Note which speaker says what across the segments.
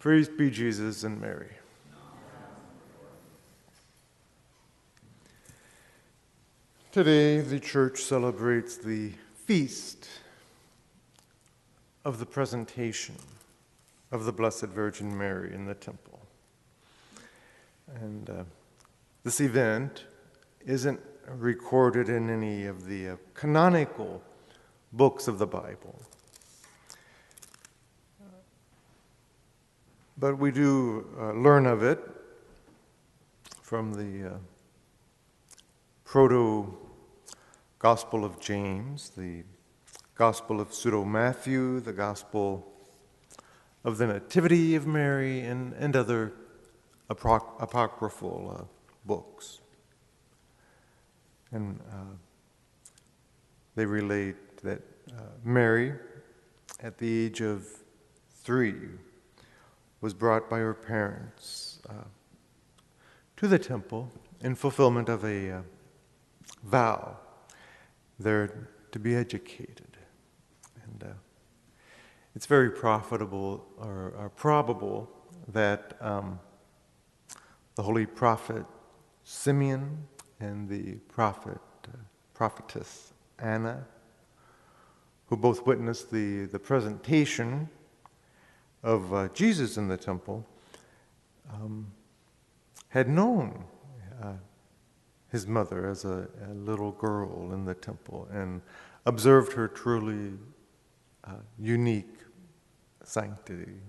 Speaker 1: Praise be Jesus and Mary. Today, the Church celebrates the feast of the presentation of the Blessed Virgin Mary in the temple. And this event isn't recorded in any of the canonical books of the Bible. But we do learn of it from the Proto-Gospel of James, the Gospel of Pseudo-Matthew, the Gospel of the Nativity of Mary, and other apocryphal books. And they relate that Mary, at the age of 3, was brought by her parents to the temple in fulfillment of a vow there to be educated. And it's very profitable or probable that the holy prophet Simeon and the prophetess Anna, who both witnessed the presentation of Jesus in the temple, had known his mother as a little girl in the temple and observed her truly unique sanctity.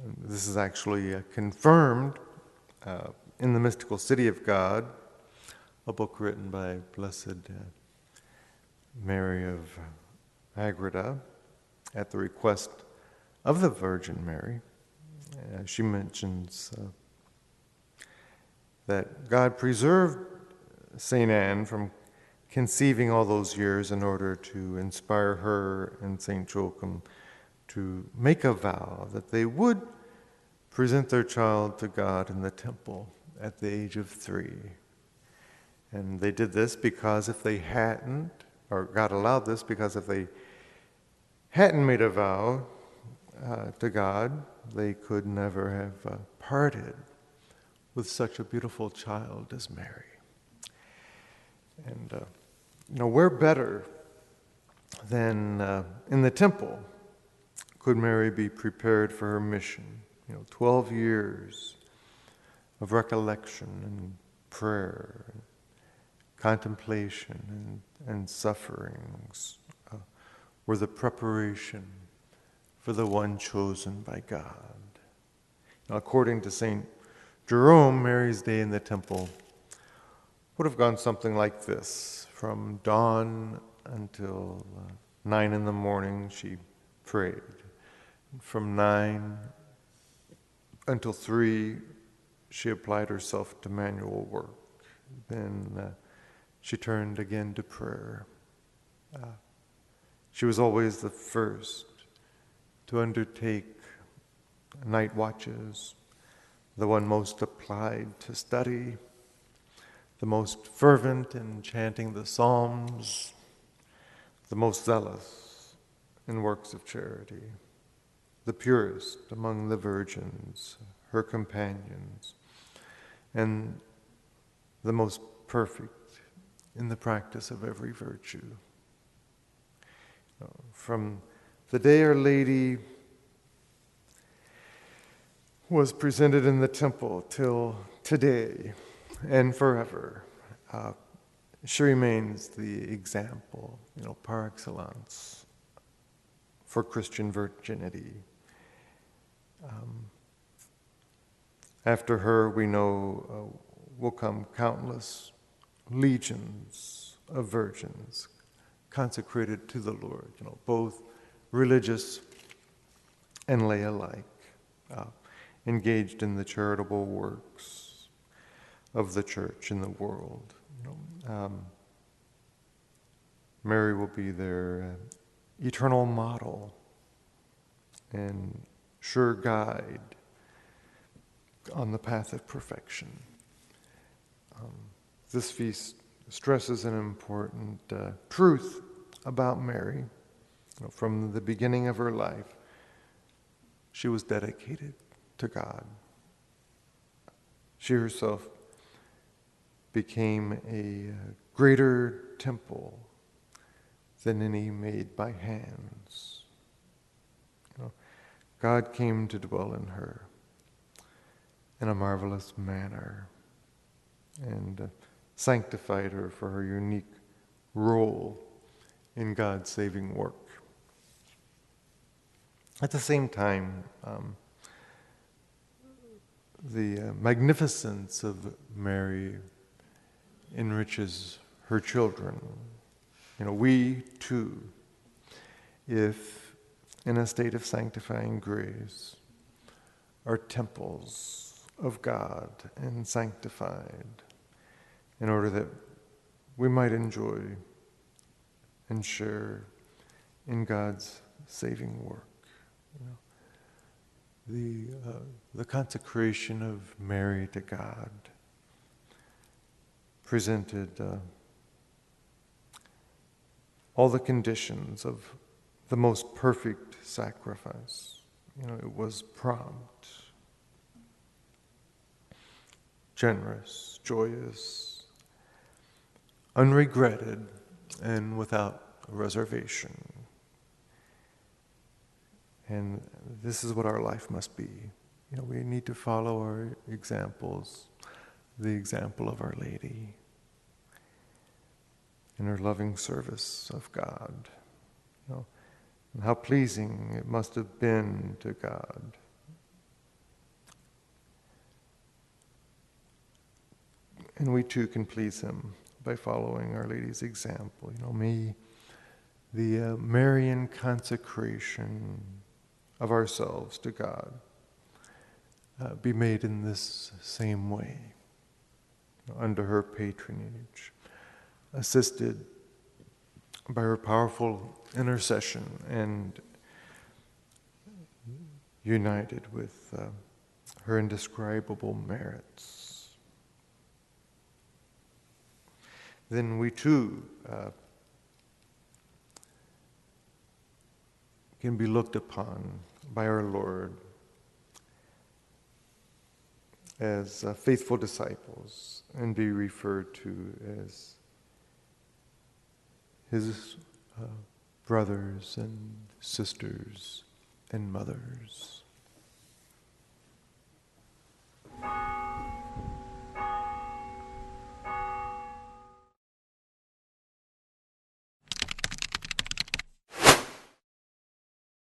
Speaker 1: And this is actually confirmed in The Mystical City of God, a book written by Blessed Mary of Agreda at the request of the Virgin Mary. She mentions that God preserved St. Anne from conceiving all those years in order to inspire her and St. Joachim to make a vow that they would present their child to God in the temple at the age of 3. And they did this because if they hadn't, or God allowed this because if they hadn't made a vow to God, they could never have parted with such a beautiful child as Mary. And where better than in the temple could Mary be prepared for her mission? 12 years of recollection and prayer, and contemplation and sufferings were the preparation for the one chosen by God. Now, according to St. Jerome, Mary's day in the temple would have gone something like this. From dawn until 9 in the morning, she prayed. From 9 until 3, she applied herself to manual work. Then she turned again to prayer. She was always the first to undertake night watches, the one most applied to study, the most fervent in chanting the Psalms, the most zealous in works of charity, the purest among the virgins, her companions, and the most perfect in the practice of every virtue. From the day Our Lady was presented in the temple till today and forever, she remains the example, par excellence for Christian virginity. After her, we know will come countless legions of virgins consecrated to the Lord, both religious and lay alike, engaged in the charitable works of the church in the world. Mary will be their eternal model and sure guide on the path of perfection. This feast stresses an important truth about Mary. From the beginning of her life, she was dedicated to God. She herself became a greater temple than any made by hands. God came to dwell in her in a marvelous manner and sanctified her for her unique role in God's saving work. At the same time, the magnificence of Mary enriches her children. We too, if in a state of sanctifying grace, are temples of God and sanctified in order that we might enjoy and share in God's saving work. The consecration of Mary to God presented all the conditions of the most perfect sacrifice. It was prompt, generous, joyous, unregretted, and without reservation. And this is what our life must be. We need to follow our examples, the example of Our Lady in her loving service of God. And how pleasing it must have been to God and we too can please Him by following Our Lady's example. May the Marian consecration of ourselves to God be made in this same way, under her patronage, assisted by her powerful intercession and united with her indescribable merits. Then we too can be looked upon by our Lord as faithful disciples and be referred to as His brothers and sisters and mothers.